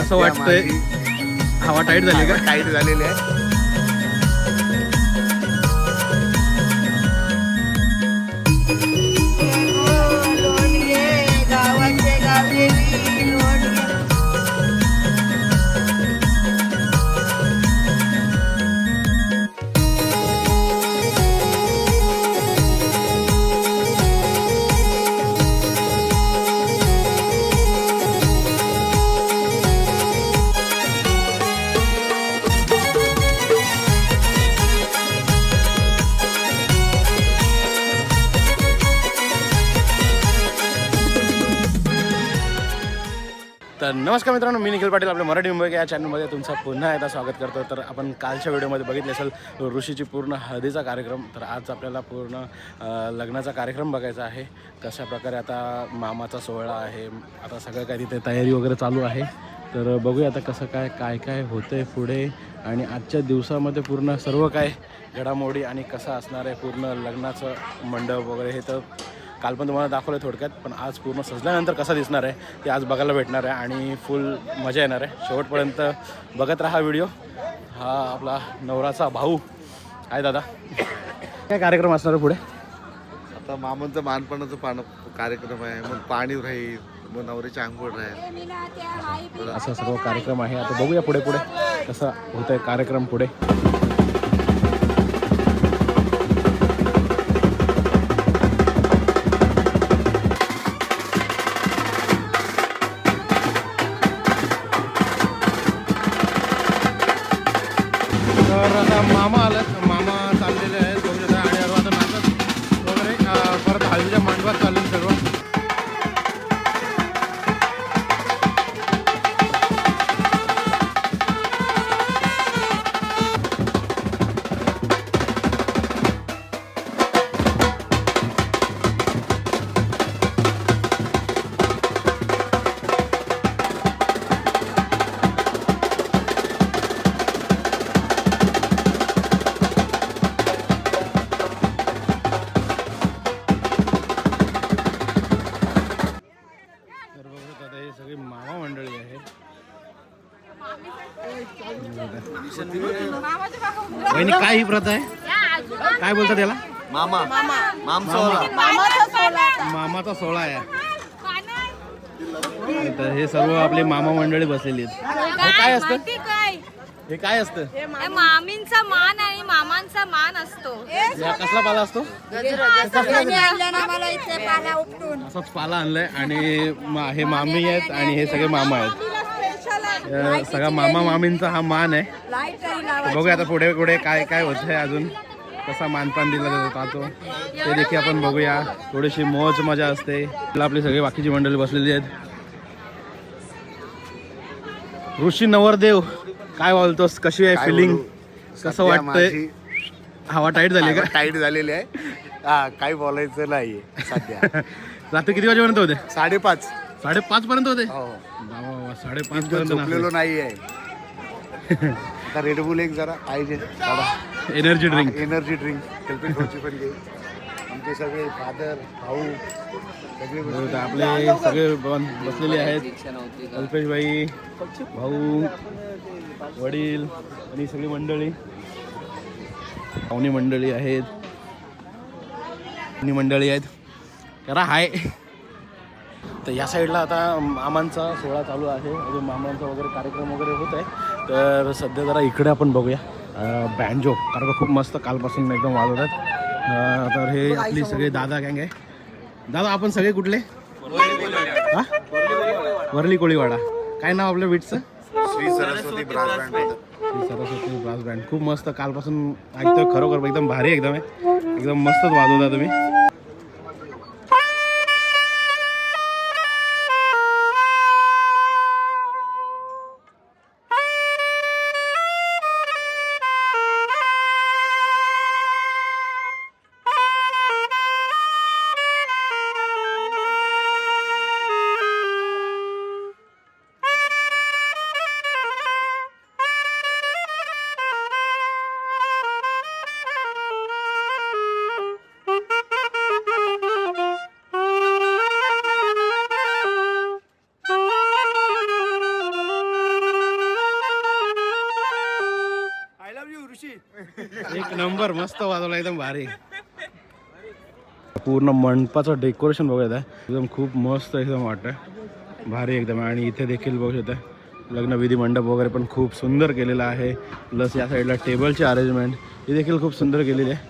कसं वाटतंय? हवा टाईट झाली का? टाईट झालेली आहे. तर नमस्कार मित्रांनो, मी निखिल पाटील आपल्या मराठी मुंबई या चॅनलमध्ये तुमचं पुन्हा एकदा स्वागत करतो. तर आपण कालच्या व्हिडिओमध्ये बघितले असेल ऋषीची पूर्ण हळदीचा कार्यक्रम. तर आज आपल्याला पूर्ण लग्नाचा कार्यक्रम बघायचा आहे. कशा प्रकारे आता मामाचा सोहळा आहे, आता सगळं काय तिथे तयारी वगैरे चालू आहे. तर बघूया आता कसं काय काय होतं आहे पुढे, आणि आजच्या दिवसामध्ये पूर्ण सर्व काय घडामोडी आणि कसं असणार आहे पूर्ण लग्नाचं मंडप वगैरे. हे तर काल पण तुम्हाला दाखवलं थोडक्यात, पण आज पूर्ण सजल्यानंतर कसं दिसणार आहे ते आज बघायला भेटणार आहे आणि फुल मजा येणार आहे. शेवटपर्यंत बघत राहा व्हिडिओ. हा आपला नवराचा भाऊ आहे दादा. काय कार्यक्रम असणार आहे पुढे? आता मामांचं मानपणाचं कार्यक्रम आहे, मग पाणी राहील, मग नवरीची आंघोळ राहील, असा सर्व कार्यक्रम आहे. आता बघूया पुढे कसं होतं आहे कार्यक्रम पुढे. तर आता मामा आलं, मामा चाललेले आहेत बघू शकता. आणि आता नाचत वगैरे परत हळदीच्या मांडवात चालले सर्व. मामा मंडळी आहे. बहिणी, काय ही प्रथा आहे? काय बोलतात त्याला? मामाचा सोहळा आहे. तर हे सर्व आपले मामा मंडळी बसलेली आहेत. हे काय असतं? हे काय असतं? मामींचा मान आणि मामांचा मान असतो. कसला पाला असतो? असाच पाला आणलाय. आणि हे मामी आहेत आणि हे सगळे मामा आहेत. सगळा मामा मामींचा हा मान आहे. बघूया आता पुढे काय होत आहे, अजून कसा मानपान दिला जातो ते देखील आपण बघूया. थोडीशी मौज मजा असते. आपली सगळी बाकीची मंडळी बसलेली आहेत. ऋषी नवरदेव, काय बोलतोस? कशी आहे फिलिंग? कसं वाटतंय? हवा टाईट झाली का? टाईट झालेली आहे. हा, काही बोलायचं नाही सध्या. रात्री किती वाजेपर्यंत होते? 5:30. 5:30 पर्यंत होते? हो. 5:30 पर्यंत झोपलेलो नाही आहे. आता रेडबुल एक जरा पाहिजे, एनर्जी ड्रिंक हेल्पिंग पण घे. आमचे सगळे फादर भाऊ सगळे आपले सगळे बसलेले आहेत. अल्पेशबाई, भाऊ, वडील आणि सगळी मंडळी, पाहुणी मंडळी आहेत, मंडळी आहेत. करा हाय. तर या साईडला आता मामांचा सोहळा चालू आहे. अजून मामांचा वगैरे कार्यक्रम वगैरे होत आहे. तर सध्या जरा इकडे आपण बघूया बँजो, कारण खूप मस्त कालपासून एकदम वाजवत आहेत. तर हे आपली सगळे दादा गँग आहे. दादा, आपण सगळे कुठले? हा, वरली कोळीवाडा. काय नाव आपल्या बीटचं? Shri Saraswati brass band. खूप मस्त कालपासून ऐकतोय. खरोखर एकदम भारी एकदम आहे. एकदम मस्तच वाजवता तुम्ही. एक नंबर मस्त वाजवला एकदम भारी. पूर्ण मंडपाचं डेकोरेशन बघत आहे एकदम खूप मस्त एकदम वाटतं भारी एकदम. आणि इथे देखील बघू शकता लग्नविधी मंडप वगैरे पण खूप सुंदर केलेला आहे. प्लस या साईडला टेबलची अरेंजमेंट ही देखील खूप सुंदर केलेली आहे.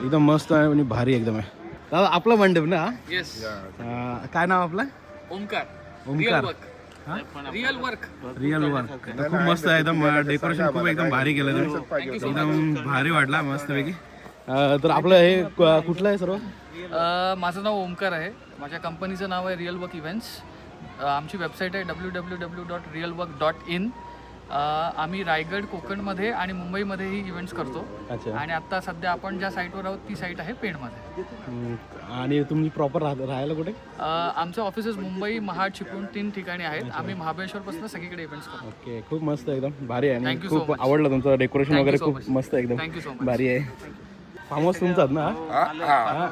एकदम मस्त आहे आणि भारी एकदम आहे. दादा आपला मंडप ना? येस. काय नाव आपलं? Omkar. Omkar. Real work. Real work. खूप मस्त आहे एकदम. डेकोरेशन खूप एकदम भारी केलं तुम्ही. एकदम भारी वाटला मस्तपैकी. तर आपलं हे कुठलं आहे सर्व? माझं नाव ओमकार आहे. माझ्या कंपनीचं नाव आहे रिअल वर्क इव्हेंट्स. आमची वेबसाईट आहे www.realwork.in. आम्ही रायगड कोकणमध्ये आणि मुंबईमध्येही इव्हेंट्स करतो. अच्छा. आणि आता सध्या आपण ज्या साईटवर आहोत ती साईट आहे पेणमध्ये. आणि तुम्ही प्रॉपर राहायला कुठे? आमचं ऑफिसेस मुंबई, महाड, चिपळूण 3 ठिकाणी आहेत. आम्ही महाबळेश्वरपासून सगळीकडे इव्हेंट्स करतो. ओके. खूप मस्त एकदम भारी आहे. आणि Thank you so खूप much. आवडलं तुमचं डेकोरेशन Thank you वगैरे so खूप much. मस्त एकदम Thank you so much. भारी आहे. फार्म हाऊस तुमचाच ना?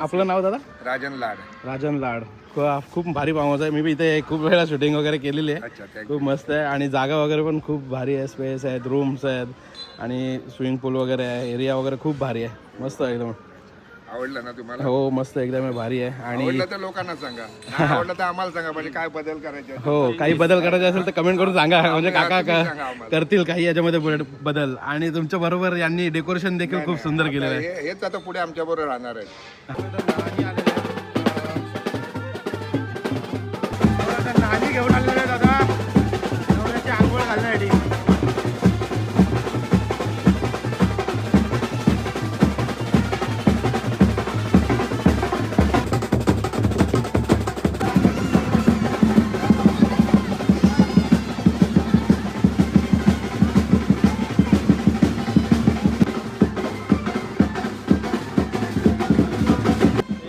आपलं नाव दादा? राजन लाड. राजन लाड. खूप भारी फार्म हाऊस आहे. मी बी इथे खूप वेळा शूटिंग वगैरे केलेली आहे. खूप मस्त आहे. आणि जागा वगैरे पण खूप भारी आहे. स्पेस आहेत, रूम्स आहेत आणि स्विमिंग पूल वगैरे आहे. एरिया वगैरे खूप भारी आहे. मस्त आहे एकदम. आवडलं ना तुम्हाला? हो मस्त एकदम भारी आहे. आणि आवडलं तर लोकांना सांगा, नाही आवडलं तर आम्हाला सांगा, म्हणजे काय बदल करायचे. हो काही बदल करायचे असेल तर कमेंट करून सांगा. म्हणजे काका तुम्ही सांगा आम्हाला. करतील काही याच्यामध्ये बदल. आणि तुमच्या बरोबर यांनी डेकोरेशन देखील खूप सुंदर केलेलं आहे. हेच आता पुढे आमच्या बरोबर राहणार आहे. नाणी घेऊन आलेले आहे दादा नवऱ्याची आंघोळ घालण्यासाठी.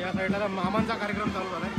या साईडला मामांचा कार्यक्रम चालू झालाय.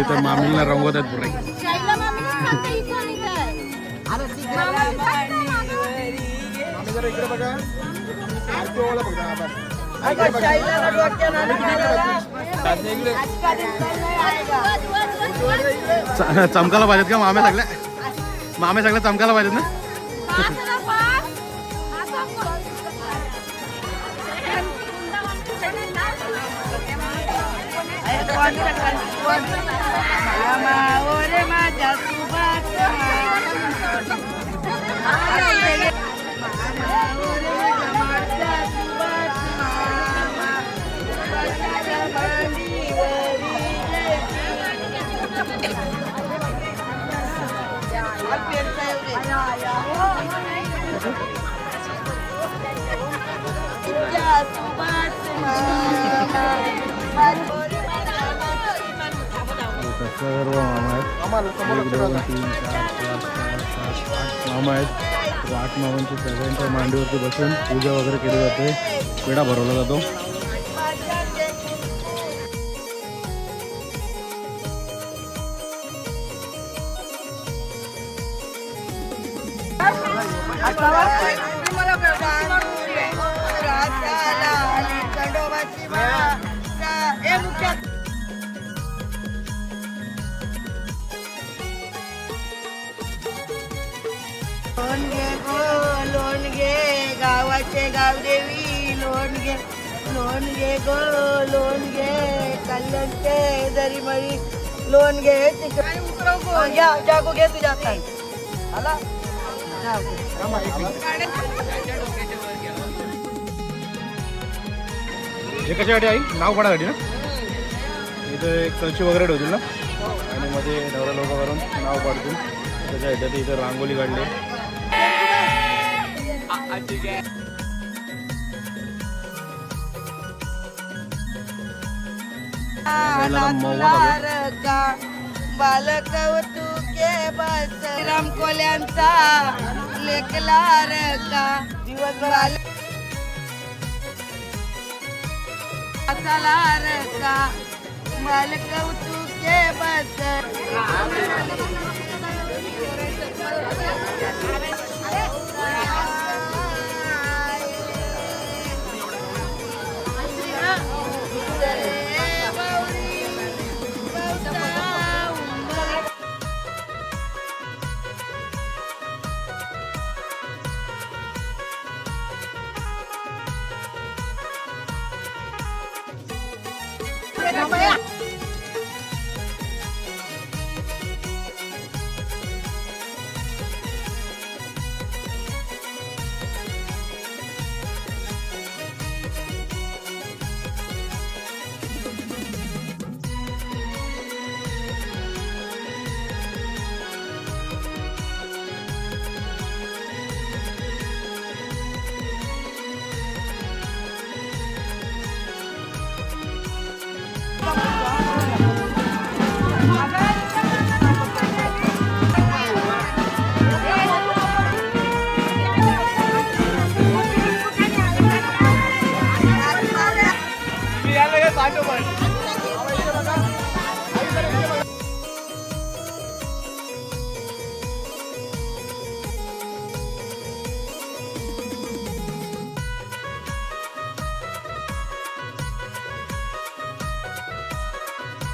तर मामीला रंगवत आहेत पुरे. चमकायला पाहिजेत का मामे सगळ्या चमकायला पाहिजेत ना. सर्व मामा आहेत. 1 2 3 4 5 6 7 8 मामा आहेत. 8 मामांची सगळ्यांच्या मांडीवरती बसून पूजा वगैरे केली जाते. पेढा भरवला जातो. लोण घे गावाचे गावदेवी लोण घे गो लोण घे कल्याणचे दरी मळी लोण घे घ्या जागो घे तुझ्या हातात आला हे कशासाठी आई नाव पडासाठी ना. इथं एक कळशी वगैरे ठेवतील ना आणि मध्ये नवरा लोक करून नाव पाडतील. त्याच्या ह्याच्यात इथं रांगोली काढली. साईडला आता महुआ चालू आहे. का बालकौतुके बस रामकोल्यांचा लेकलार का दिवसभर चलार का बालकौतुके बस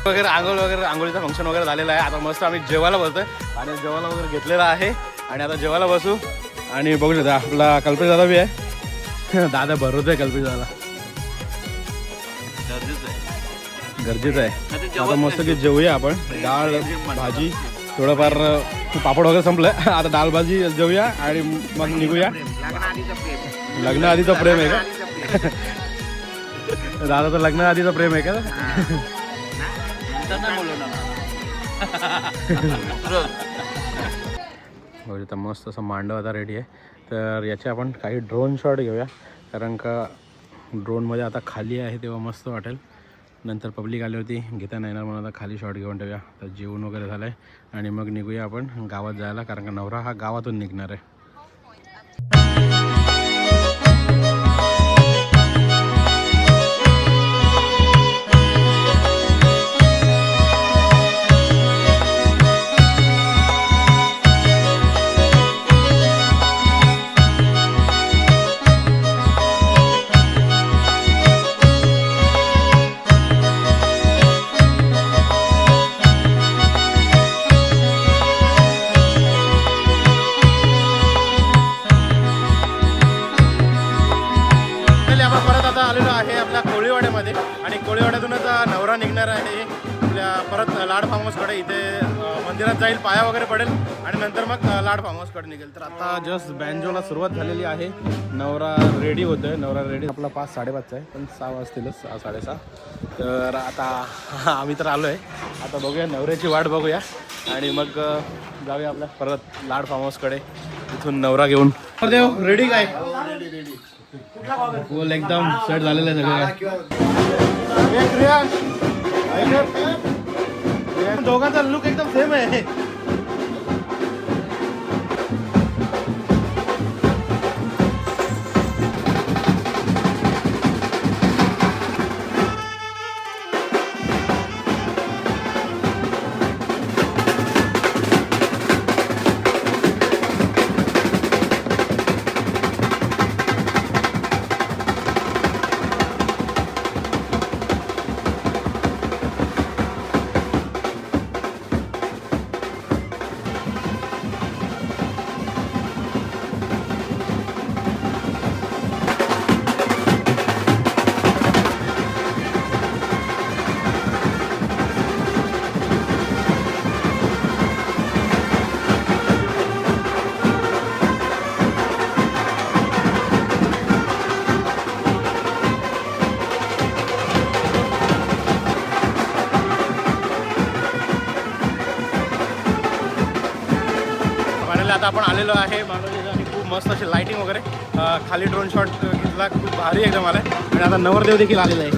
वगैरे आंघोळीचा फंक्शन वगैरे झालेला आहे. आता मस्त आम्ही जेवायला बसतोय आणि जेवायला वगैरे घेतलेला आहे आणि आता जेवायला बसू. आणि बघू शकता आपला कल्पेश दादा बी आहे. दादा भरवतोय कल्पेश दादा, गरजेचं आहे. आता मस्त की जेवूया आपण. डाळ भाजी थोडंफार पापड वगैरे संपलं. आता डाळ भाजी जेवूया आणि मग निघूया. लग्न आधीचं प्रेम आहे का दादा? तर लग्न आधीचं प्रेम आहे का? तर मस्त असं मांडव आता रेडी आहे. तर याचे आपण काही ड्रोन शॉट घेऊया, कारण का ड्रोनमध्ये आता खाली आहे तेव्हा मस्त वाटेल. नंतर पब्लिक आल्यावरती घेता नाही येणार म्हणून आता खाली शॉट घेऊन ठेवूया. तर जेवण वगैरे झालं आहे आणि मग निघूया आपण गावात जायला, कारण का नवरा हा गावातून निघणार आहे. आलेलो आहे आपल्या कोळीवाड्यामध्ये आणि कोळीवाड्यातूनच नवरा निघणार आहे आपल्या परत लाड फार्म हाऊसकडे. इथे मंदिरात जाईल, पाया वगैरे पडेल आणि नंतर मग लाड फार्म हाऊसकडे निघेल. तर आता जस्ट बँजोला सुरुवात झालेली आहे. नवरा रेडी होतो आहे. नवरा रेडी आपला 5-5:30चा आहे, पण 6 वाजतीलच, 6-6:30. तर आता आम्ही तर आलो आहे. आता बघूया नवऱ्याची वाट बघूया आणि मग जाऊया आपल्या परत लाड फार्म हाऊसकडे. इथून नवरा घेऊन देव रेडी काय फुल एकदम सेट झालेलं आहे सगळं. दोघांचा लुक एकदम सेम आहे. आता आपण आलेलो आहे मांडवलीला आणि खूप मस्त अशी लाइटिंग वगैरे खाली ड्रोन शॉट घेतला, खूप भारी एकदम आला आहे. आणि आता नवरदेव देखील आलेला आहे.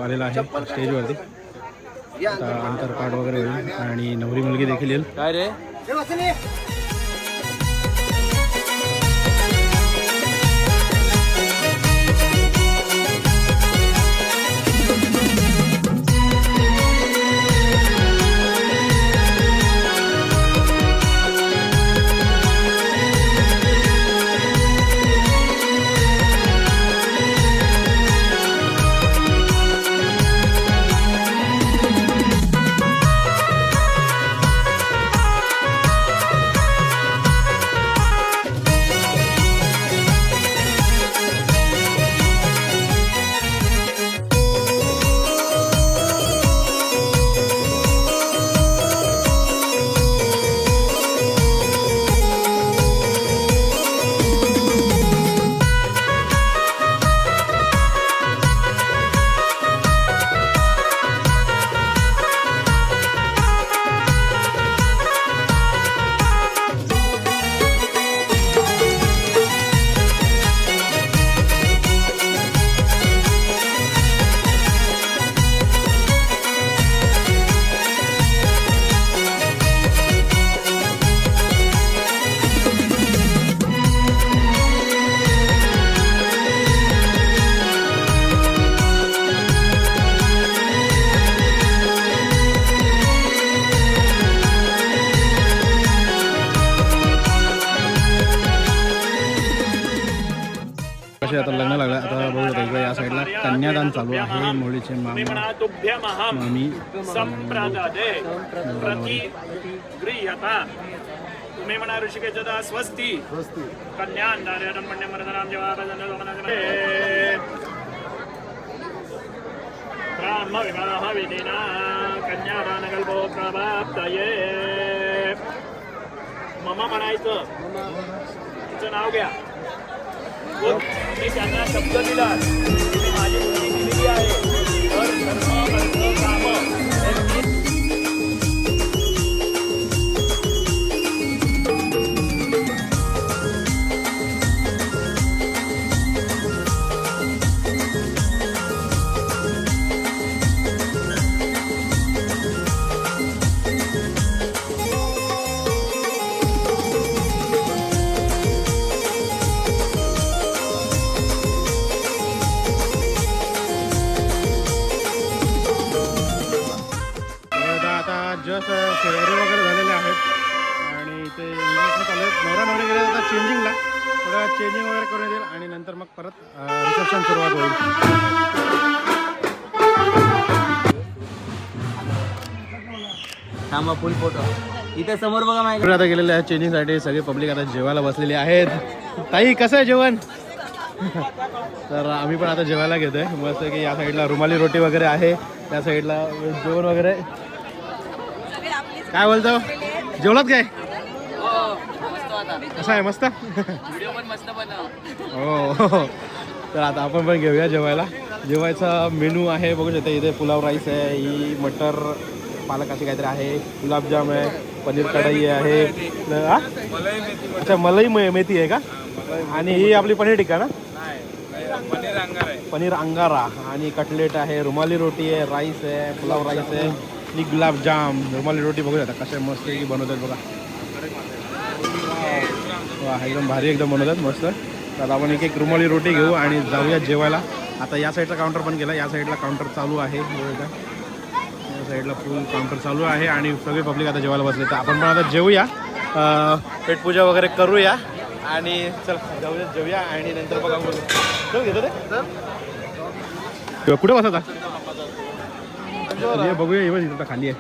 आलेला आहे स्टेजवरती. आता अंतर पाठ वगैरे होईल आणि नवरी मुलगी देखील येईल. काय रे कसे आता लग्न लागलं. आता बघू शकता इकडे या साईडला कन्यादान चालू आहे. मुलीचे मामी संप्रदादे प्रतिगृह्यता तुम्ही म्हणा ऋषिकेशदा स्वस्ती कन्या अंधार्यानं पुण्य मरदनाम ब्राह्म विवाह विधिना कन्यादान कल्पो प्रभाप्तये. मम म्हणायचं तिचं नाव घ्या. मी त्यांना शब्द दिला मी माझी मुलगी दिलेली आहे तर धर्म अर्थ काम जस्ट शेअरी वगैरे झालेले आहेत आणि इथे इंग्लिशने चालू आहेत. नवरा नवरी गेले आता चेंजिंगला थोडं चेंजिंग वगैरे करून येईल आणि नंतर मग परत रिसेप्शन सुरुवात होईल. थांबा फुल फोटो इथे समोर बघा माझ्या. आता गेलेले आहेत चेंजिंगसाठी. सगळे पब्लिक आता जेवायला बसलेली आहेत. ताई कसं आहे जेवण? तर आम्ही पण आता जेवायला घेतोय मस्त की या साईडला रुमाली रोटी वगैरे आहे. त्या साईडला जेवण वगैरे. काय बोलतो जेवलात काय? कसं आहे मस्त? हो. तर आता आपण पण घेऊया जेवायला. जेवायचा मेनू आहे बघू शकता इथे. पुलाव राईस आहे, ही मटर पालक अशी काहीतरी आहे, गुलाबजाम आहे, पनीर कढाई आहे. अच्छा मलाई मेथी आहे का? आणि ही आपली पनीर टिक्का ना? पनीर अंगारा आणि कटलेट आहे, रुमाली रोटी आहे, राईस आहे, पुलाव राईस आहे आणि गुलाबजाम. रुमाली रोटी बघू शकता कशा मस्त की बनवतात बघा. वा एकदम भारी एकदम बनवतात मस्त. तर आपण एक एक रुमाली रोटी घेऊ आणि जाऊया जेवायला. आता या साईडला काउंटर पण केला. या साईडला काउंटर चालू आहे. या साईडला फुल काउंटर चालू आहे आणि सगळे पब्लिक आता जेवायला बसले. तर आपण पण आता जेवूया, पेटपूजा वगैरे करूया आणि चल जाऊया जेवूया आणि नंतर बघा घेतो ते कुठे बसता बघूया. इथं खाली आहे.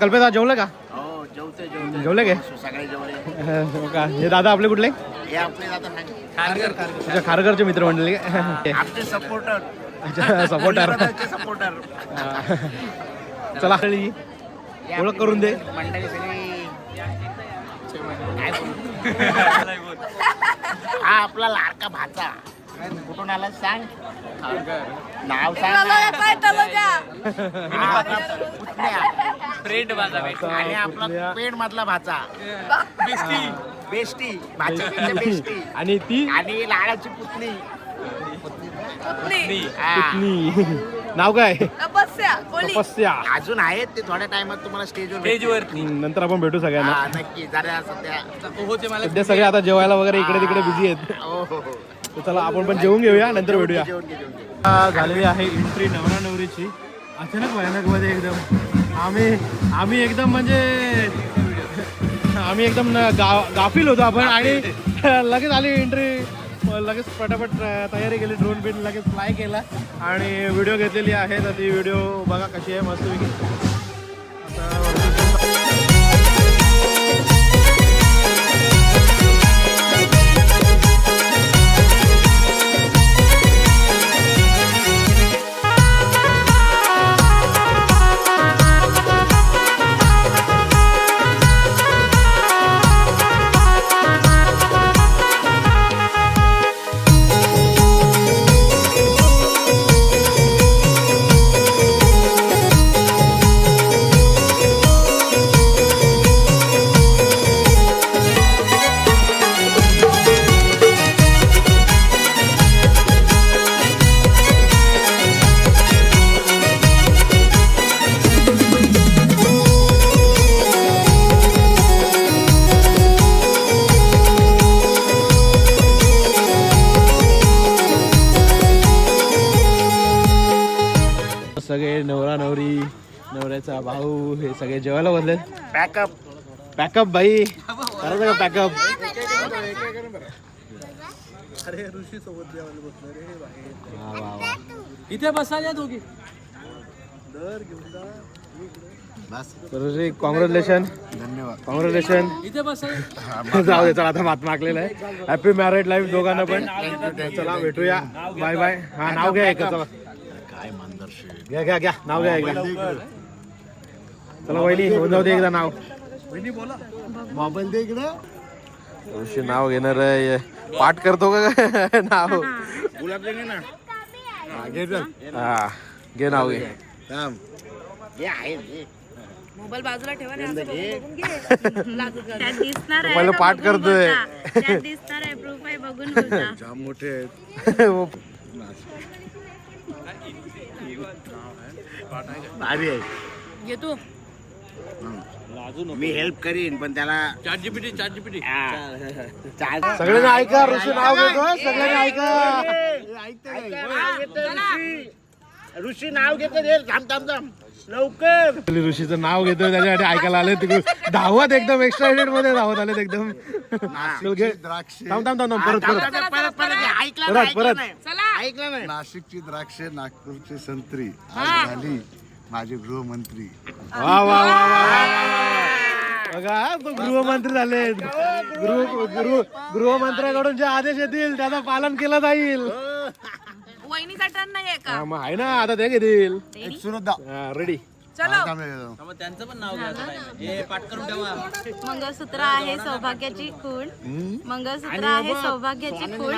कल्पेता जेवलं का? जेवले काय? का हे दादा आपले कुठले? अच्छा खारघरचे मित्र मंडळी सपोर्टर. अच्छा सपोर्टर. चला ओळख करून दे. हा आपला लाडका भाचा. कुठून आला सांग? नाव सांग. आणि आपला पेड मधला भाचा बेस्टी भाची बेस्टी आणि ती आणि लाडाची पुतणी. पुतणी. नाव काय? तपस्या कोली. तपस्या. अजून आहेत ते थोड्या टाइमात तुम्हाला स्टेजवर नंतर आपण भेटू सगळ्यांना. नक्की जरा सध्या सध्या सगळे आता जेवायला वगैरे इकडे तिकडे बिझी आहेत. हो हो तर चला आपण पण जेवून घेऊया, नंतर भेटूया. जेवण घे, जेवण घे. झालेली आहे एंट्री नवरा नवरीची. अचानक भयानक मध्ये एकदम आम्ही एकदम म्हणजे आम्ही एकदम गाफील होतो आपण आणि लगेच आली एंट्री. लगेच पटापट तयारी केली, ड्रोन बिन लगेच फ्लाय केला आणि व्हिडिओ घेतलेली आहे. तर ती व्हिडिओ बघा कशी आहे मस्तपैकी. सगळे नवरा नवरी, नवऱ्याचा भाऊ हे सगळे जेवायला बसले. पॅकअप पॅकअप भाई करायचं का पॅकअप? इथे बसायला दोघी. ऋषी कॉंग्रॅच्युलेशन. धन्यवाद. कॉंग्रॅच्युलेशन. इथे बसायला. जाऊ दे, चला आता मात मागलेलं आहे. हॅपी मॅरिड लाईफ दोघांना पण. चला भेटूया, बाय बाय. हा नाव घ्या एकच. चला घ्या घ्या घ्या नाव घ्या एकदा. चला वहिनी होऊन जाऊ दे एकदा नाव. मोबाईल दे इकडं. ऋषी नाव घेणार आहे. पाठ करतो का नाव? हा घे नाव घे. थांब. हे आहे हे. मोबाईल बाजूला ठेवा आणि असं बघून घे. त्यात दिसणार आहे पहिलं ना, पाठ बघून करतोय. बोलता. त्यात दिसणार आहे, प्रूफ आहे, बघून बोलता. जाम मोठे आहेत. भारी आहे. येतो. मी हेल्प करीन पण त्याला चॅट जीपीटी. सगळ्यांनी ऐका, ऋषी नाव घेतो. सगळ्यांनी ऐका. ऋषी नाव घेतो. थांब थांब थांब लवकर. ऋषीचं नाव घेतोय त्याच्यासाठी ऐकायला आले तिकडे धावत एकदम एक्साइटेड मध्ये धावत आले एकदम. द्राक्षे. थांब थांब थांब परत परत परत. चला. नाशिकची द्राक्षे, नागपूरची संत्री आज झाली माझे गृहमंत्री. वा वा वा वा. बघा तो गृहमंत्री झाले. गृहमंत्र्याकडून जे आदेश येतील त्याचं पालन केलं जाईल. वहिनीचा टर्न नाहीये का? मग आहे ना आता ते घेतील. सुरदा रेडी. चलो. त्यांचं पण नाव घ्या. हे पाठ करून ठेवा. मंगळसूत्र आहे सौभाग्याची खूण. मंगळसूत्र आहे सौभाग्याची खूण.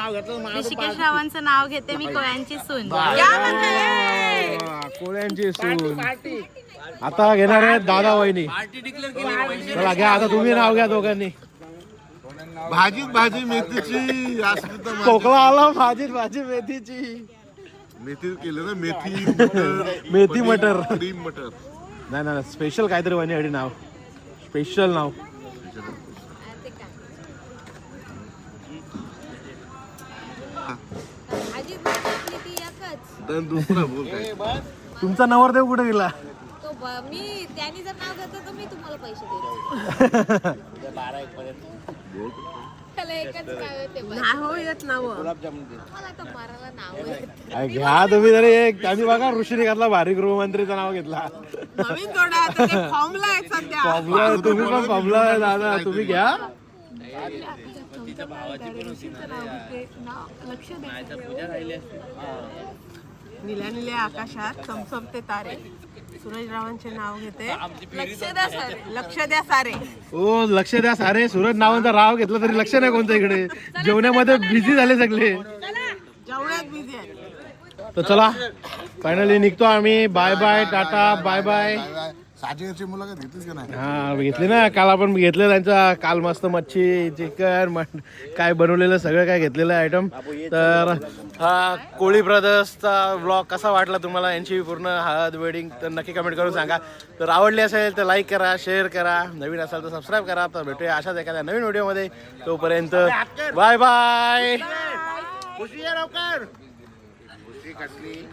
ऋषिकेश रावांचं नाव घेते मी, कोळ्यांची सून. या म्हणते. कोळ्यांची सून. आता घेणार आहेत दादा वहिनी. पार्टी डिक्लेअर केली. चला घ्या आता तुम्ही नाव घ्या दोघांनी. भाजीत भाजी मेथीची. असली तर खोकला आला. भाजीत भाजी मेथीची. मेथी केलं ना. मेथी मटर. मेथी मटर. क्रीम मटर. नाही नाही स्पेशल काहीतरी वहिनी नाव. स्पेशल नाव. दुसरा बोल काय. तुमचा नवरदेव कुठे गेला? मी त्यांनी जर नाव घेतलं तर मी तुम्हाला पैसे देईल. त्याला एकच नाव आहे ते बस. नाही हो येत नाव. मला तर मारायला नाव आहे. घ्या तुम्ही तरी एक. आम्ही बघा ऋषीने घातला भारी गृहमंत्रीचं नाव घेतला. नवीन जोडा आता ते फॉर्मला आहे सध्या. फॉर्मला तुम्ही पण फॉर्मला आहे दादा. तुम्ही घ्या. लक्ष द्या. निल्या निल्या आकाशात चमचमते तारे. सूरज रावांचे नाव घेते. लक्ष द्या सर. लक्ष द्या सारे. ओ लक्ष द्या सारे. सूरज नावांचा राव घेतला तरी लक्ष नाही कोणतं इकडे. जेवण्यामध्ये बिझी झाले सगळे. जेवढ्यात बिझी आहे. तर चला फायनली निघतो आम्ही. Bye bye tata bye bye. काजीची मुलाखत घेतलीस का नाही? हा घेतली ना, काल आपण घेतलं त्यांचा. काल मस्त मच्छी, चिकन, काय बनवलेलं सगळं काय घेतलेलं आयटम. तर हा कोळी ब्रदर्सचा ब्लॉग कसा वाटला तुम्हाला, यांची पूर्ण हळद वेडिंग, तर नक्की कमेंट करून सांगा. तर आवडली असेल तर लाईक करा, शेअर करा, नवीन असाल तर सबस्क्राईब करा. तर भेटूया अशाच एखाद्या नवीन व्हिडिओमध्ये. तोपर्यंत बाय बाय. खुशी आहे लवकर. खुशी कसली